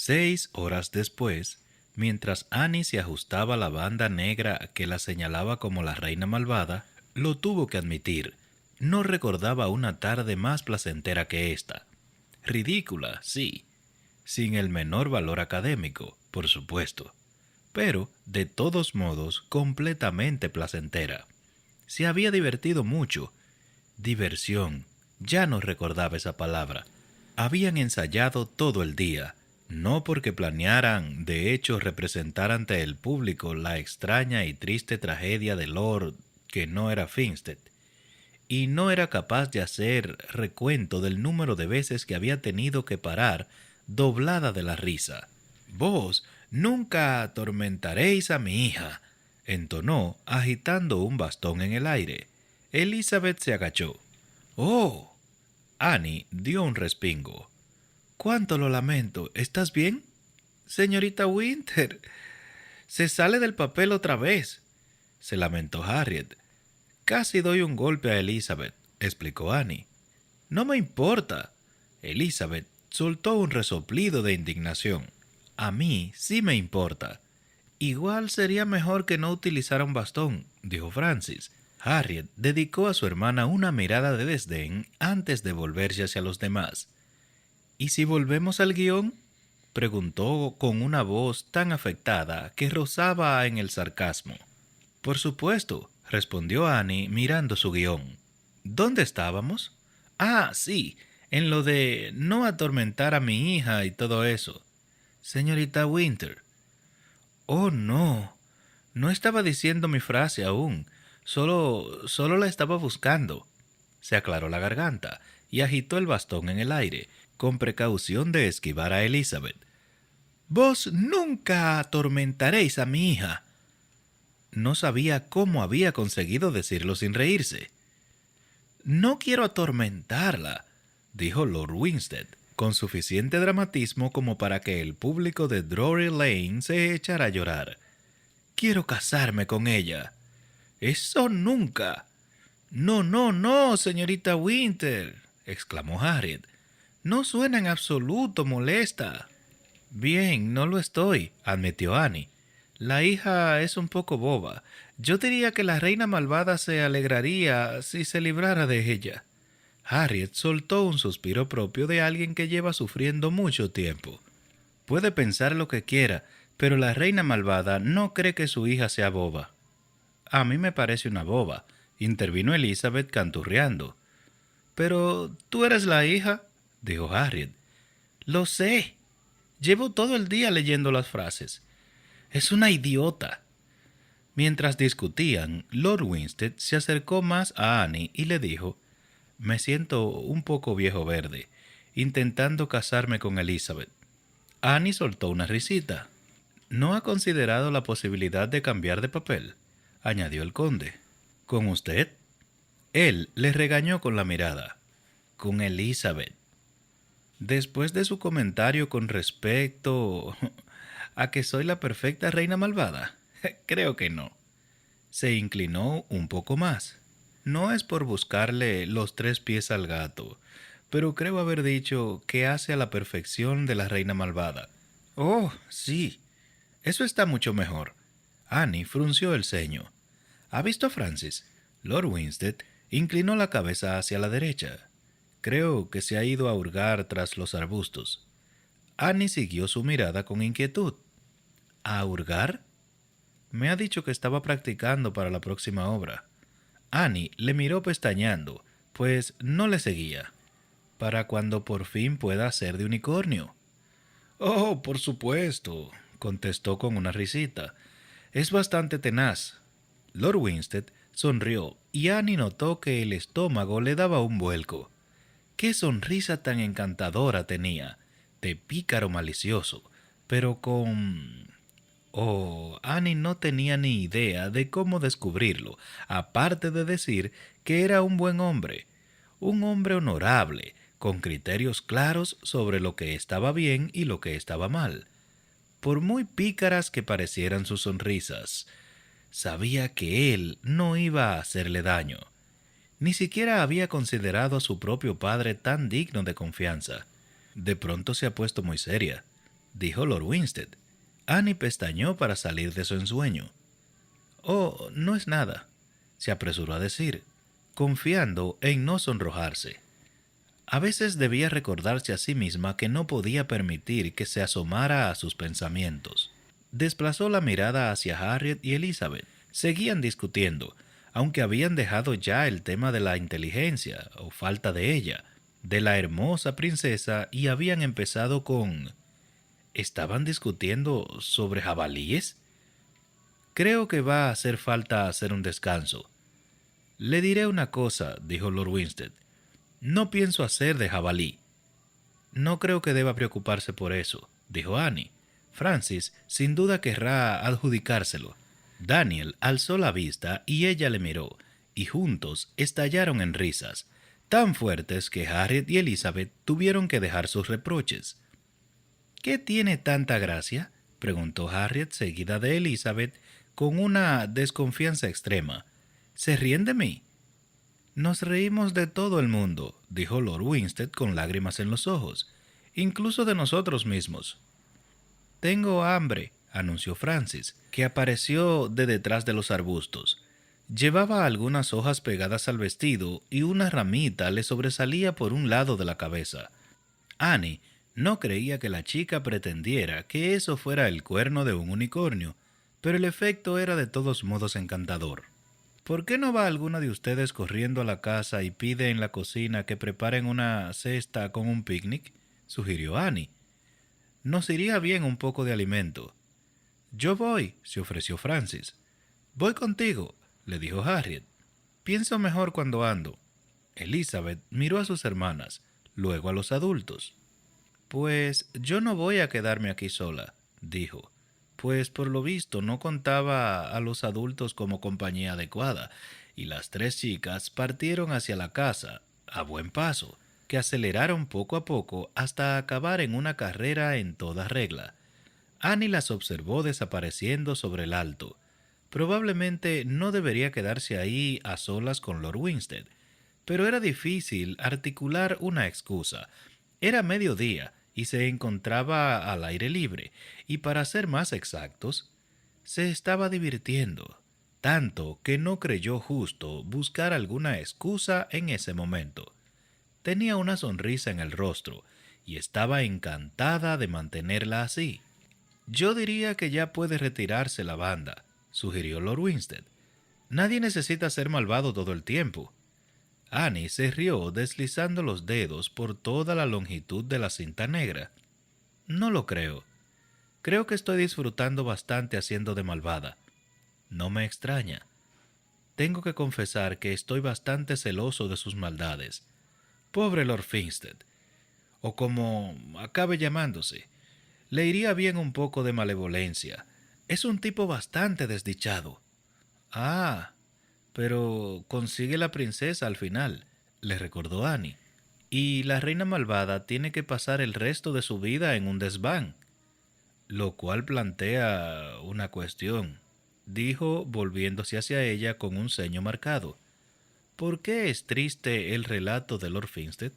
6 horas después, mientras Annie se ajustaba la banda negra que la señalaba como la reina malvada, lo tuvo que admitir. No recordaba una tarde más placentera que esta. Ridícula, sí, sin el menor valor académico, por supuesto, pero, de todos modos, completamente placentera. Se había divertido mucho. Diversión. Ya no recordaba esa palabra. Habían ensayado todo el día, no porque planearan, de hecho, representar ante el público la extraña y triste tragedia de Lord, que no era Finstead, y no era capaz de hacer recuento del número de veces que había tenido que parar, doblada de la risa. Vos nunca atormentaréis a mi hija, entonó, agitando un bastón en el aire. Elizabeth se agachó. ¡Oh! Annie dio un respingo. —¡Cuánto lo lamento! ¿Estás bien? —Señorita Winter, se sale del papel otra vez —se lamentó Harriet. —Casi doy un golpe a Elizabeth —explicó Annie—. No me importa. Elizabeth soltó un resoplido de indignación. A mí sí me importa. Igual sería mejor que no utilizara un bastón —dijo Francis. Harriet dedicó a su hermana una mirada de desdén antes de volverse hacia los demás. —¿Y si volvemos al guión? —preguntó con una voz tan afectada que rozaba en el sarcasmo. —Por supuesto —respondió Annie mirando su guión. —¿Dónde estábamos? —Ah, sí, en lo de no atormentar a mi hija y todo eso. —Señorita Winter. —Oh, no. No estaba diciendo mi frase aún. Solo la estaba buscando. Se aclaró la garganta y agitó el bastón en el aire, con precaución de esquivar a Elizabeth. —Vos nunca atormentaréis a mi hija. No sabía cómo había conseguido decirlo sin reírse. —No quiero atormentarla —dijo Lord Winstead, con suficiente dramatismo como para que el público de Drury Lane se echara a llorar. —Quiero casarme con ella. —¡Eso nunca! —No, no, no, señorita Winter —exclamó Harriet—. No suena en absoluto molesta. —Bien, no lo estoy —admitió Annie—. La hija es un poco boba. Yo diría que la reina malvada se alegraría si se librara de ella. Harriet soltó un suspiro propio de alguien que lleva sufriendo mucho tiempo. Puede pensar lo que quiera, pero la reina malvada no cree que su hija sea boba. —A mí me parece una boba —intervino Elizabeth canturreando. —Pero tú eres la hija —dijo Harriet. —Lo sé. Llevo todo el día leyendo las frases. Es una idiota. Mientras discutían, Lord Winstead se acercó más a Annie y le dijo: —Me siento un poco viejo verde, intentando casarme con Elizabeth. Annie soltó una risita. —¿No ha considerado la posibilidad de cambiar de papel? —añadió el conde. —¿Con usted? Él le regañó con la mirada. —Con Elizabeth. Después de su comentario con respecto a que soy la perfecta reina malvada, creo que no. Se inclinó un poco más. No es por buscarle los 3 pies al gato, pero creo haber dicho que hace a la perfección de la reina malvada. Oh, sí, eso está mucho mejor. Annie frunció el ceño. ¿Ha visto a Francis? Lord Winstead inclinó la cabeza hacia la derecha. Creo que se ha ido a hurgar tras los arbustos. Annie siguió su mirada con inquietud. ¿A hurgar? Me ha dicho que estaba practicando para la próxima obra. Annie le miró pestañeando, pues no le seguía. Para cuando por fin pueda ser de unicornio. Oh, por supuesto, contestó con una risita. Es bastante tenaz. Lord Winstead sonrió y Annie notó que el estómago le daba un vuelco. ¡Qué sonrisa tan encantadora tenía! De pícaro malicioso, pero con... Oh, Annie no tenía ni idea de cómo descubrirlo, aparte de decir que era un buen hombre, un hombre honorable, con criterios claros sobre lo que estaba bien y lo que estaba mal. Por muy pícaras que parecieran sus sonrisas, sabía que él no iba a hacerle daño. Ni siquiera había considerado a su propio padre tan digno de confianza. De pronto se ha puesto muy seria. dijo Lord Winstead. Annie pestañeó para salir de su ensueño. Oh, no es nada, se apresuró a decir, confiando en no sonrojarse. A veces debía recordarse a sí misma que no podía permitir que se asomara a sus pensamientos. Desplazó la mirada hacia Harriet y Elizabeth. Seguían discutiendo, aunque habían dejado ya el tema de la inteligencia, o falta de ella, de la hermosa princesa, y habían empezado con... ¿Estaban discutiendo sobre jabalíes? Creo que va a hacer falta hacer un descanso. Le diré una cosa, dijo Lord Winstead. No pienso hacer de jabalí. No creo que deba preocuparse por eso, dijo Annie. Francis sin duda querrá adjudicárselo. Daniel alzó la vista y ella le miró, y juntos estallaron en risas, tan fuertes que Harriet y Elizabeth tuvieron que dejar sus reproches. ¿Qué tiene tanta gracia?, preguntó Harriet seguida de Elizabeth con una desconfianza extrema. ¿Se ríen de mí? Nos reímos de todo el mundo, dijo Lord Winstead con lágrimas en los ojos, incluso de nosotros mismos. Tengo hambre, anunció Francis, que apareció de detrás de los arbustos. Llevaba algunas hojas pegadas al vestido y una ramita le sobresalía por un lado de la cabeza. Annie no creía que la chica pretendiera que eso fuera el cuerno de un unicornio, pero el efecto era de todos modos encantador. ¿Por qué no va alguna de ustedes corriendo a la casa y pide en la cocina que preparen una cesta con un picnic?, sugirió Annie. Nos iría bien un poco de alimento. Yo voy, se ofreció Francis. Voy contigo, le dijo Harriet. Pienso mejor cuando ando. Elizabeth miró a sus hermanas, luego a los adultos. Pues yo no voy a quedarme aquí sola, dijo, pues por lo visto no contaba a los adultos como compañía adecuada, y las tres chicas partieron hacia la casa, a buen paso, que aceleraron poco a poco hasta acabar en una carrera en toda regla. Annie las observó desapareciendo sobre el alto. Probablemente no debería quedarse ahí a solas con Lord Winstead, pero era difícil articular una excusa. Era mediodía y se encontraba al aire libre, y para ser más exactos, se estaba divirtiendo, tanto que no creyó justo buscar alguna excusa en ese momento. Tenía una sonrisa en el rostro y estaba encantada de mantenerla así. Yo diría que ya puede retirarse la banda, sugirió Lord Winstead. Nadie necesita ser malvado todo el tiempo. Annie se rió deslizando los dedos por toda la longitud de la cinta negra. No lo creo. Creo que estoy disfrutando bastante haciendo de malvada. No me extraña. Tengo que confesar que estoy bastante celoso de sus maldades. Pobre Lord Winstead, o como acabe llamándose, le iría bien un poco de malevolencia. Es un tipo bastante desdichado. Ah, pero consigue la princesa al final, le recordó Annie. Y la reina malvada tiene que pasar el resto de su vida en un desván. Lo cual plantea una cuestión, dijo volviéndose hacia ella con un ceño marcado. ¿Por qué es triste el relato de Lord Winstead?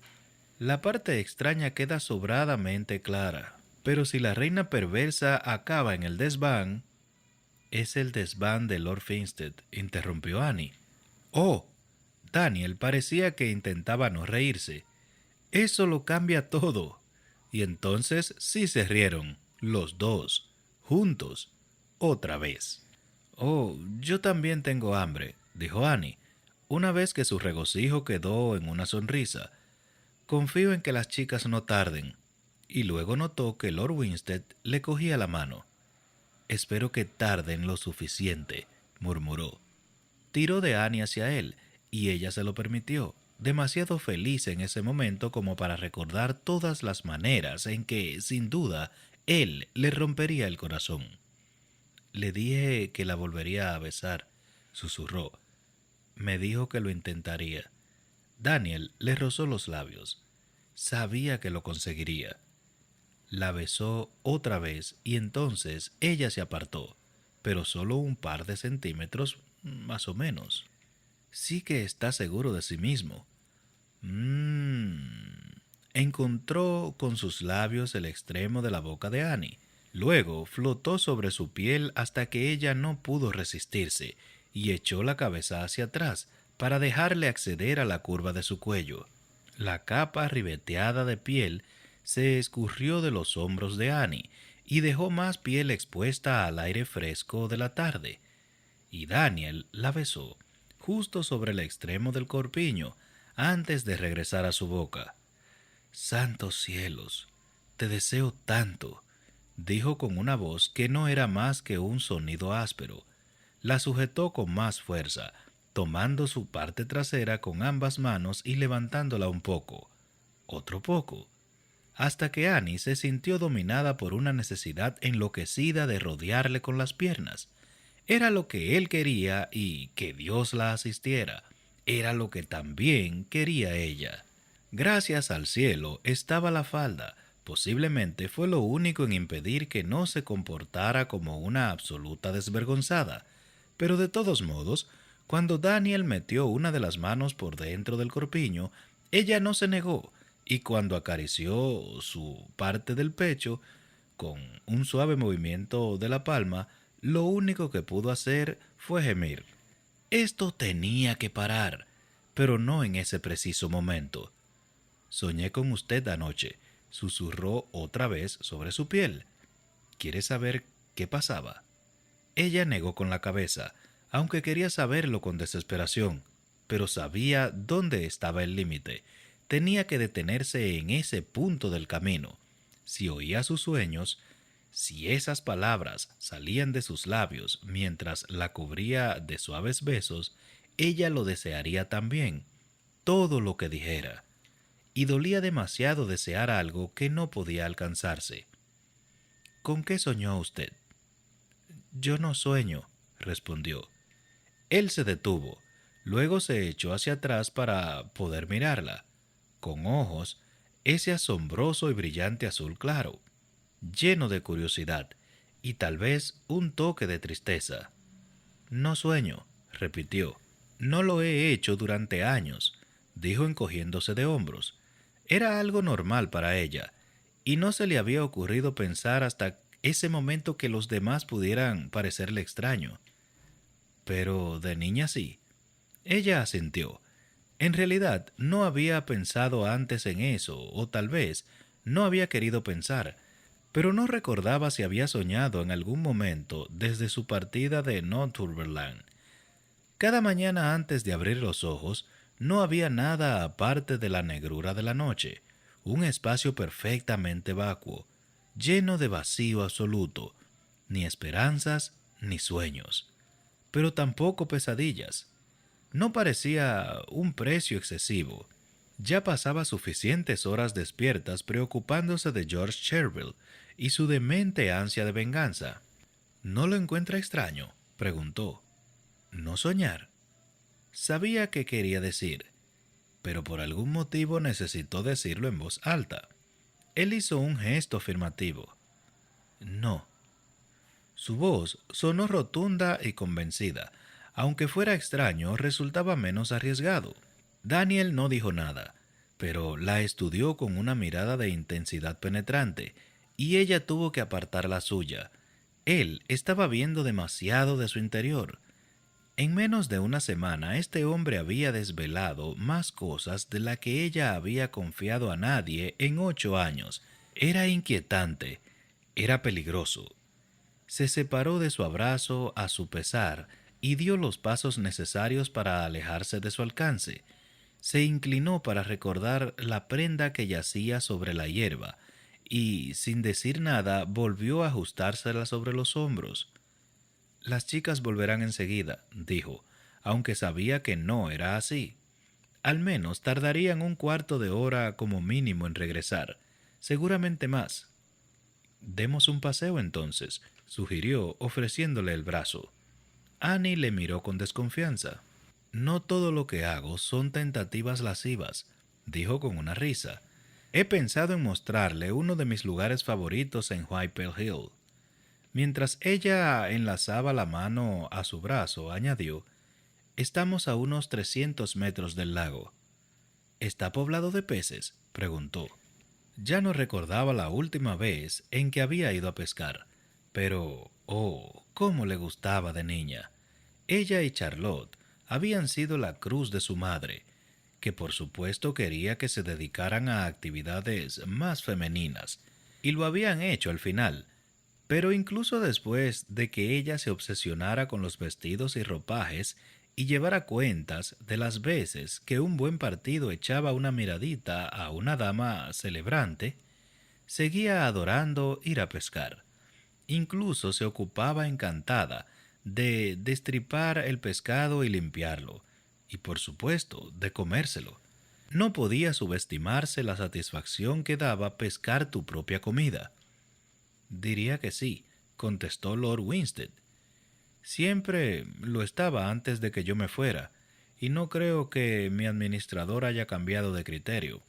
La parte extraña queda sobradamente clara, pero si la reina perversa acaba en el desván... Es el desván de Lord Winstead, interrumpió Annie. Oh, Daniel parecía que intentaba no reírse. Eso lo cambia todo. Y entonces sí se rieron, los dos, juntos, otra vez. Oh, yo también tengo hambre, dijo Annie, una vez que su regocijo quedó en una sonrisa. Confío en que las chicas no tarden. Y luego notó que Lord Winstead le cogía la mano. Espero que tarden lo suficiente, murmuró. Tiró de Annie hacia él, y ella se lo permitió, demasiado feliz en ese momento como para recordar todas las maneras en que, sin duda, él le rompería el corazón. Le dije que la volvería a besar, susurró. Me dijo que lo intentaría. Daniel le rozó los labios. Sabía que lo conseguiría. La besó otra vez y entonces ella se apartó, pero solo un par de centímetros más o menos. Sí que está seguro de sí mismo. encontró con sus labios el extremo de la boca de Annie. Luego flotó sobre su piel hasta que ella no pudo resistirse y echó la cabeza hacia atrás para dejarle acceder a la curva de su cuello. La capa ribeteada de piel se escurrió de los hombros de Annie y dejó más piel expuesta al aire fresco de la tarde. Y Daniel la besó, justo sobre el extremo del corpiño, antes de regresar a su boca. «Santos cielos, te deseo tanto», dijo con una voz que no era más que un sonido áspero. La sujetó con más fuerza, tomando su parte trasera con ambas manos y levantándola un poco, otro poco, hasta que Annie se sintió dominada por una necesidad enloquecida de rodearle con las piernas. Era lo que él quería y que Dios la asistiera. Era lo que también quería ella. Gracias al cielo estaba la falda. Posiblemente fue lo único en impedir que no se comportara como una absoluta desvergonzada. Pero de todos modos, cuando Daniel metió una de las manos por dentro del corpiño, ella no se negó, y cuando acarició su parte del pecho, con un suave movimiento de la palma, lo único que pudo hacer fue gemir. Esto tenía que parar, pero no en ese preciso momento. «Soñé con usted anoche», susurró otra vez sobre su piel. «¿Quiere saber qué pasaba?» Ella negó con la cabeza, aunque quería saberlo con desesperación, pero sabía dónde estaba el límite. Tenía que detenerse en ese punto del camino. Si oía sus sueños, si esas palabras salían de sus labios mientras la cubría de suaves besos, ella lo desearía también, todo lo que dijera. Y dolía demasiado desear algo que no podía alcanzarse. «¿Con qué soñó usted?» «Yo no sueño», respondió. Él se detuvo, luego se echó hacia atrás para poder mirarla, con ojos ese asombroso y brillante azul claro, lleno de curiosidad y tal vez un toque de tristeza. «No sueño», repitió. «No lo he hecho durante años», dijo encogiéndose de hombros. Era algo normal para ella, y no se le había ocurrido pensar hasta ese momento que los demás pudieran parecerle extraño. Pero de niña sí. Ella asintió. En realidad no había pensado antes en eso, o tal vez no había querido pensar, pero no recordaba si había soñado en algún momento desde su partida de Northumberland. Cada mañana antes de abrir los ojos, no había nada aparte de la negrura de la noche, un espacio perfectamente vacuo, lleno de vacío absoluto, ni esperanzas ni sueños, pero tampoco pesadillas. No parecía un precio excesivo. Ya pasaba suficientes horas despiertas preocupándose de George Cherville y su demente ansia de venganza. «¿No lo encuentra extraño?», preguntó. «¿No soñar?». Sabía qué quería decir, pero por algún motivo necesitó decirlo en voz alta. Él hizo un gesto afirmativo. «No». Su voz sonó rotunda y convencida. Aunque fuera extraño, resultaba menos arriesgado. Daniel no dijo nada, pero la estudió con una mirada de intensidad penetrante, y ella tuvo que apartar la suya. Él estaba viendo demasiado de su interior. En menos de una semana, este hombre había desvelado más cosas de las que ella había confiado a nadie en 8 años. Era inquietante, era peligroso. Se separó de su abrazo a su pesar y dio los pasos necesarios para alejarse de su alcance. Se inclinó para recordar la prenda que yacía sobre la hierba y, sin decir nada, volvió a ajustársela sobre los hombros. «Las chicas volverán enseguida», dijo, aunque sabía que no era así. Al menos tardarían un cuarto de hora como mínimo en regresar, seguramente más. «Demos un paseo entonces», sugirió, ofreciéndole el brazo. Annie le miró con desconfianza. «No todo lo que hago son tentativas lascivas», dijo con una risa. «He pensado en mostrarle uno de mis lugares favoritos en Whitehall Hill». Mientras ella enlazaba la mano a su brazo, añadió: «Estamos a unos 300 metros del lago». «¿Está poblado de peces?», preguntó. Ya no recordaba la última vez en que había ido a pescar, pero, oh, cómo le gustaba de niña. Ella y Charlotte habían sido la cruz de su madre, que por supuesto quería que se dedicaran a actividades más femeninas, y lo habían hecho al final. Pero incluso después de que ella se obsesionara con los vestidos y ropajes y llevara cuentas de las veces que un buen partido echaba una miradita a una dama celebrante, seguía adorando ir a pescar. Incluso se ocupaba encantada de destripar el pescado y limpiarlo, y por supuesto de comérselo. No podía subestimarse la satisfacción que daba pescar tu propia comida. Diría que sí, contestó Lord Winstead. Siempre lo estaba antes de que yo me fuera, y no creo que mi administrador haya cambiado de criterio.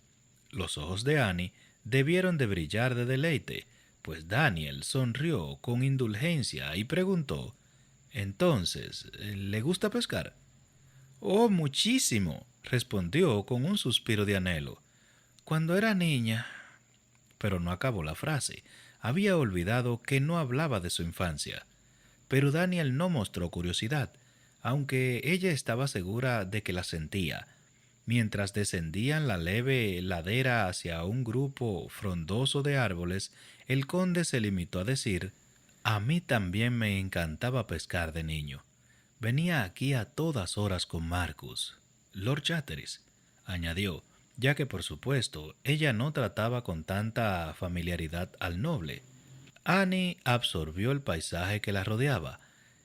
Los ojos de Annie debieron de brillar de deleite, pues Daniel sonrió con indulgencia y preguntó: «Entonces, ¿le gusta pescar?» «Oh, muchísimo», respondió con un suspiro de anhelo. «Cuando era niña...» Pero no acabó la frase. Había olvidado que no hablaba de su infancia. Pero Daniel no mostró curiosidad, aunque ella estaba segura de que la sentía. Mientras descendían la leve ladera hacia un grupo frondoso de árboles, el conde se limitó a decir: «A mí también me encantaba pescar de niño. Venía aquí a todas horas con Marcus. Lord Chatteris», añadió, ya que por supuesto ella no trataba con tanta familiaridad al noble. Annie absorbió el paisaje que la rodeaba.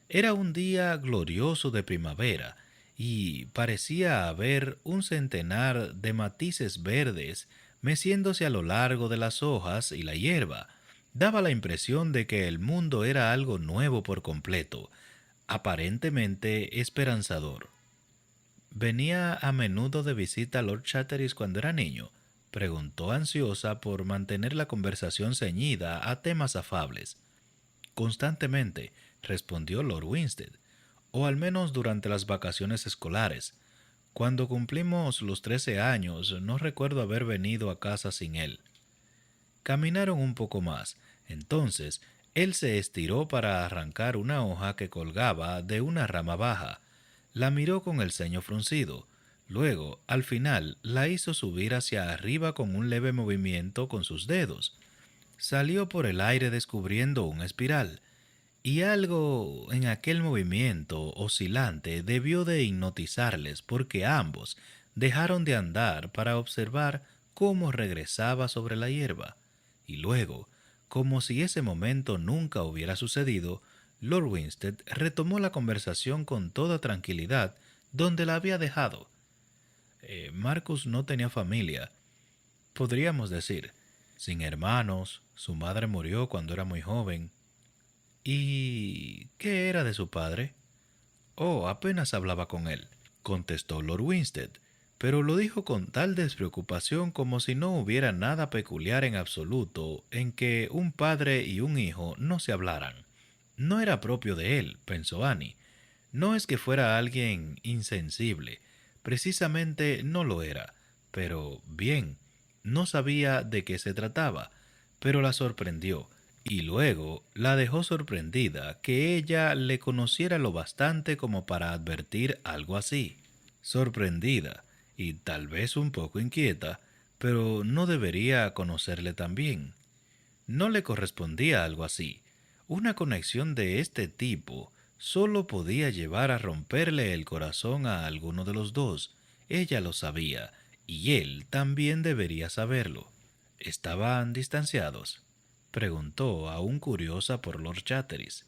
Era un día glorioso de primavera y parecía haber un centenar de matices verdes meciéndose a lo largo de las hojas y la hierba. Daba la impresión de que el mundo era algo nuevo por completo, aparentemente esperanzador. ¿Venía a menudo de visita a Lord Chatteris cuando era niño?, preguntó ansiosa por mantener la conversación ceñida a temas afables. Constantemente, respondió Lord Winstead, o al menos durante las vacaciones escolares. Cuando cumplimos los 13 años, no recuerdo haber venido a casa sin él. Caminaron un poco más. Entonces, él se estiró para arrancar una hoja que colgaba de una rama baja. La miró con el ceño fruncido. Luego, al final, la hizo subir hacia arriba con un leve movimiento con sus dedos. Salió por el aire descubriendo una espiral, y algo en aquel movimiento oscilante debió de hipnotizarles porque ambos dejaron de andar para observar cómo regresaba sobre la hierba. Y luego, como si ese momento nunca hubiera sucedido, Lord Winstead retomó la conversación con toda tranquilidad donde la había dejado. Marcus no tenía familia, podríamos decir, sin hermanos, su madre murió cuando era muy joven. ¿Y qué era de su padre? Oh, apenas hablaba con él, contestó Lord Winstead, pero lo dijo con tal despreocupación como si no hubiera nada peculiar en absoluto en que un padre y un hijo no se hablaran. No era propio de él, pensó Annie. No es que fuera alguien insensible, precisamente no lo era, pero bien, no sabía de qué se trataba, pero la sorprendió, y luego la dejó sorprendida que ella le conociera lo bastante como para advertir algo así. Sorprendida, y tal vez un poco inquieta, pero no debería conocerle tan bien. No le correspondía algo así. Una conexión de este tipo solo podía llevar a romperle el corazón a alguno de los dos. Ella lo sabía, y él también debería saberlo. ¿Estaban distanciados?, preguntó, aún curiosa por Lord Chatteris.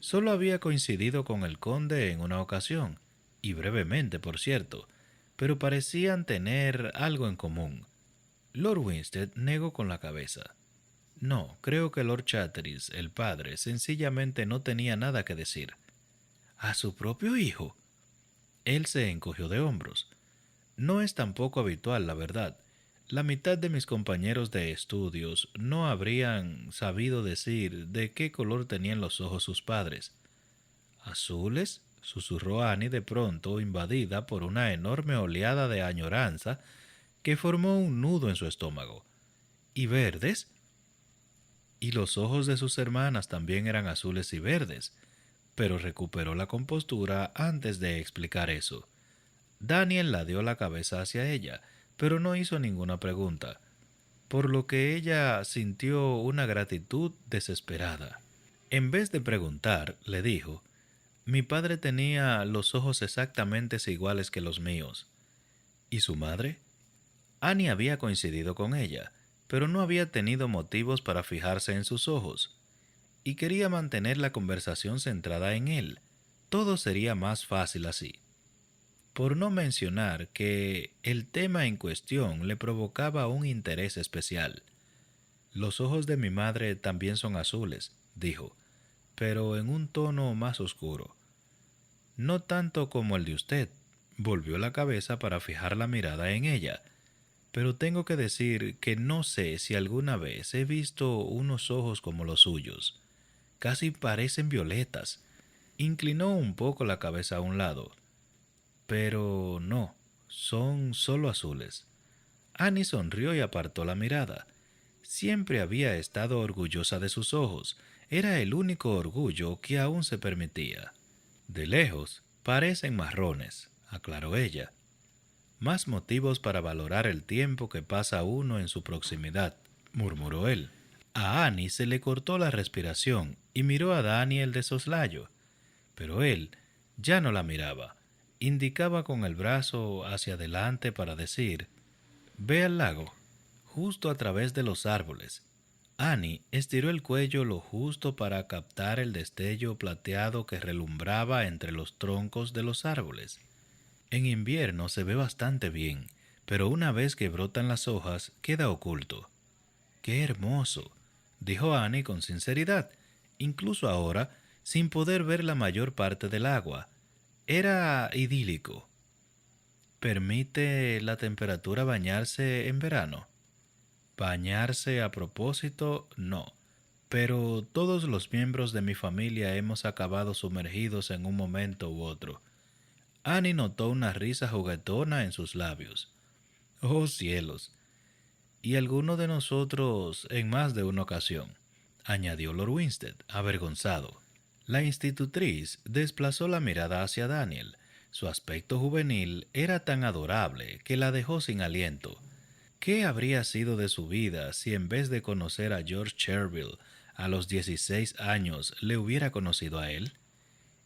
Solo había coincidido con el conde en una ocasión, y brevemente, por cierto, pero parecían tener algo en común. Lord Winstead negó con la cabeza. No, creo que Lord Chatteris, el padre, sencillamente no tenía nada que decir. ¿A su propio hijo? Él se encogió de hombros. No es tampoco habitual, la verdad. La mitad de mis compañeros de estudios no habrían sabido decir de qué color tenían los ojos sus padres. ¿Azules?, susurró Annie de pronto, invadida por una enorme oleada de añoranza que formó un nudo en su estómago. ¿Y verdes? Y los ojos de sus hermanas también eran azules y verdes, pero recuperó la compostura antes de explicar eso. Daniel la dio la cabeza hacia ella, pero no hizo ninguna pregunta, por lo que ella sintió una gratitud desesperada. En vez de preguntar, le dijo, mi padre tenía los ojos exactamente iguales que los míos. ¿Y su madre? Annie había coincidido con ella, pero no había tenido motivos para fijarse en sus ojos, y quería mantener la conversación centrada en él. Todo sería más fácil así. Por no mencionar que el tema en cuestión le provocaba un interés especial. Los ojos de mi madre también son azules, dijo, pero en un tono más oscuro. No tanto como el de usted. Volvió la cabeza para fijar la mirada en ella. Pero tengo que decir que no sé si alguna vez he visto unos ojos como los suyos. Casi parecen violetas. Inclinó un poco la cabeza a un lado. Pero no, son solo azules. Annie sonrió y apartó la mirada. Siempre había estado orgullosa de sus ojos. Era el único orgullo que aún se permitía. De lejos, parecen marrones, aclaró ella. Más motivos para valorar el tiempo que pasa uno en su proximidad, murmuró él. A Annie se le cortó la respiración y miró a Daniel de soslayo, pero él ya no la miraba. Indicaba con el brazo hacia adelante para decir, ve al lago, justo a través de los árboles. Annie estiró el cuello lo justo para captar el destello plateado que relumbraba entre los troncos de los árboles. En invierno se ve bastante bien, pero una vez que brotan las hojas queda oculto. ¡Qué hermoso!, dijo Annie con sinceridad, incluso ahora, sin poder ver la mayor parte del agua. Era idílico. ¿Permite la temperatura bañarse en verano? Bañarse a propósito, no, pero todos los miembros de mi familia hemos acabado sumergidos en un momento u otro. Annie notó una risa juguetona en sus labios. ¡Oh cielos! Y alguno de nosotros en más de una ocasión, añadió Lord Winstead, avergonzado. La institutriz desplazó la mirada hacia Daniel. Su aspecto juvenil era tan adorable que la dejó sin aliento. ¿Qué habría sido de su vida si en vez de conocer a George Cherville a los 16 años le hubiera conocido a él?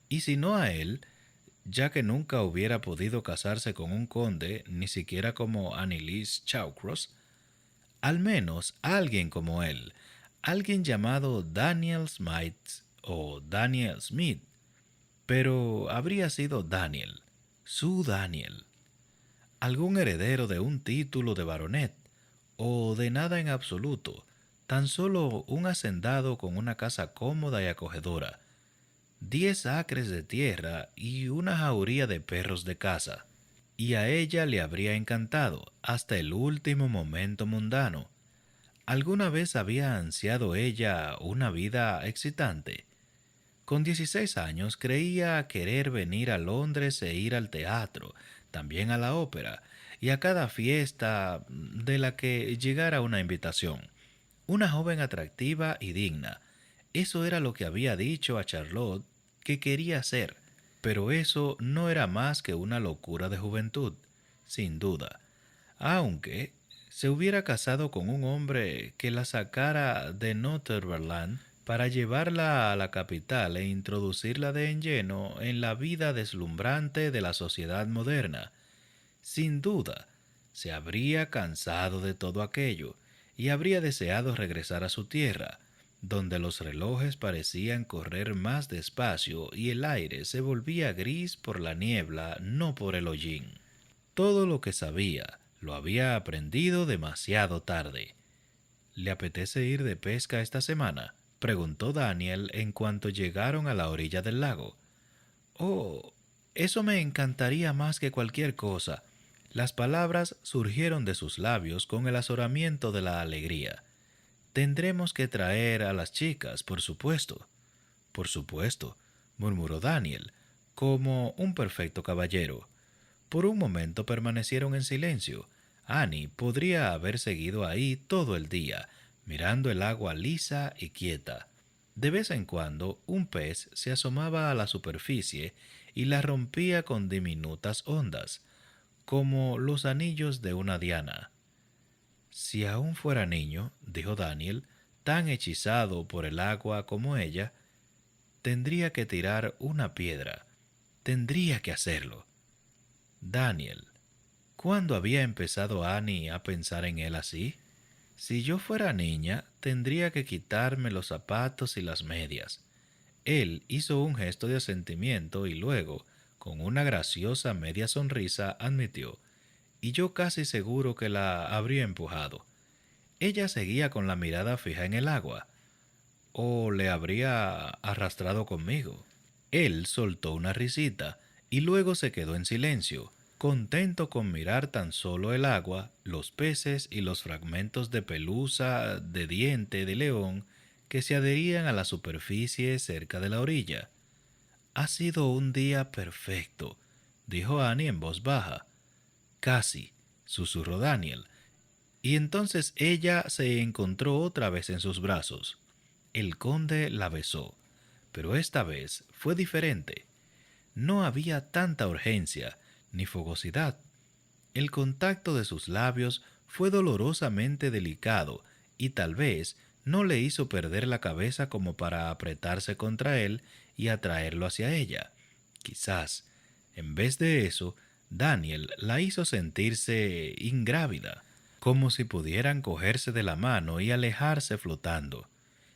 Y si no a él, ya que nunca hubiera podido casarse con un conde, ni siquiera como Anneliese Shawcross, al menos alguien como él, alguien llamado Daniel Smith o Daniel Smith, pero habría sido Daniel, su Daniel, algún heredero de un título de baronet, o de nada en absoluto, tan solo un hacendado con una casa cómoda y acogedora, 10 acres de tierra y una jauría de perros de caza. Y a ella le habría encantado hasta el último momento mundano. ¿Alguna vez había ansiado ella una vida excitante? Con 16 años creía querer venir a Londres e ir al teatro, también a la ópera, y a cada fiesta de la que llegara una invitación. Una joven atractiva y digna. Eso era lo que había dicho a Charlotte que quería ser, pero eso no era más que una locura de juventud, sin duda. Aunque se hubiera casado con un hombre que la sacara de Northumberland para llevarla a la capital e introducirla de en lleno en la vida deslumbrante de la sociedad moderna, sin duda se habría cansado de todo aquello y habría deseado regresar a su tierra, donde los relojes parecían correr más despacio y el aire se volvía gris por la niebla, no por el hollín. Todo lo que sabía lo había aprendido demasiado tarde. ¿Le apetece ir de pesca esta semana?, preguntó Daniel en cuanto llegaron a la orilla del lago. Oh, eso me encantaría más que cualquier cosa. Las palabras surgieron de sus labios con el azoramiento de la alegría. Tendremos que traer a las chicas, por supuesto. Por supuesto, murmuró Daniel, como un perfecto caballero. Por un momento permanecieron en silencio. Annie podría haber seguido ahí todo el día, mirando el agua lisa y quieta. De vez en cuando un pez se asomaba a la superficie y la rompía con diminutas ondas, como los anillos de una diana. Si aún fuera niño, dijo Daniel, tan hechizado por el agua como ella, tendría que tirar una piedra. Tendría que hacerlo. Daniel, ¿cuándo había empezado Annie a pensar en él así? Si yo fuera niña, tendría que quitarme los zapatos y las medias. Él hizo un gesto de asentimiento y luego, con una graciosa media sonrisa, admitió, y yo casi seguro que la habría empujado. Ella seguía con la mirada fija en el agua, o le habría arrastrado conmigo. Él soltó una risita y luego se quedó en silencio, contento con mirar tan solo el agua, los peces y los fragmentos de pelusa de diente de león que se adherían a la superficie cerca de la orilla. Ha sido un día perfecto, dijo Annie en voz baja. Casi, susurró Daniel, y entonces ella se encontró otra vez en sus brazos. El conde la besó, pero esta vez fue diferente. No había tanta urgencia ni fogosidad. El contacto de sus labios fue dolorosamente delicado y tal vez no le hizo perder la cabeza como para apretarse contra él y atraerlo hacia ella. Quizás, en vez de eso, Daniel la hizo sentirse ingrávida, como si pudieran cogerse de la mano y alejarse flotando,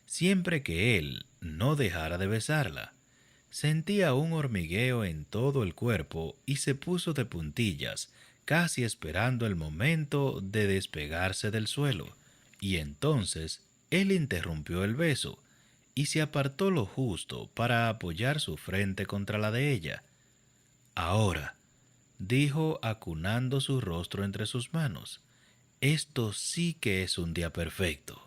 siempre que él no dejara de besarla. Sentía un hormigueo en todo el cuerpo y se puso de puntillas, casi esperando el momento de despegarse del suelo. Y entonces él interrumpió el beso y se apartó lo justo para apoyar su frente contra la de ella. Ahora, dijo acunando su rostro entre sus manos, esto sí que es un día perfecto.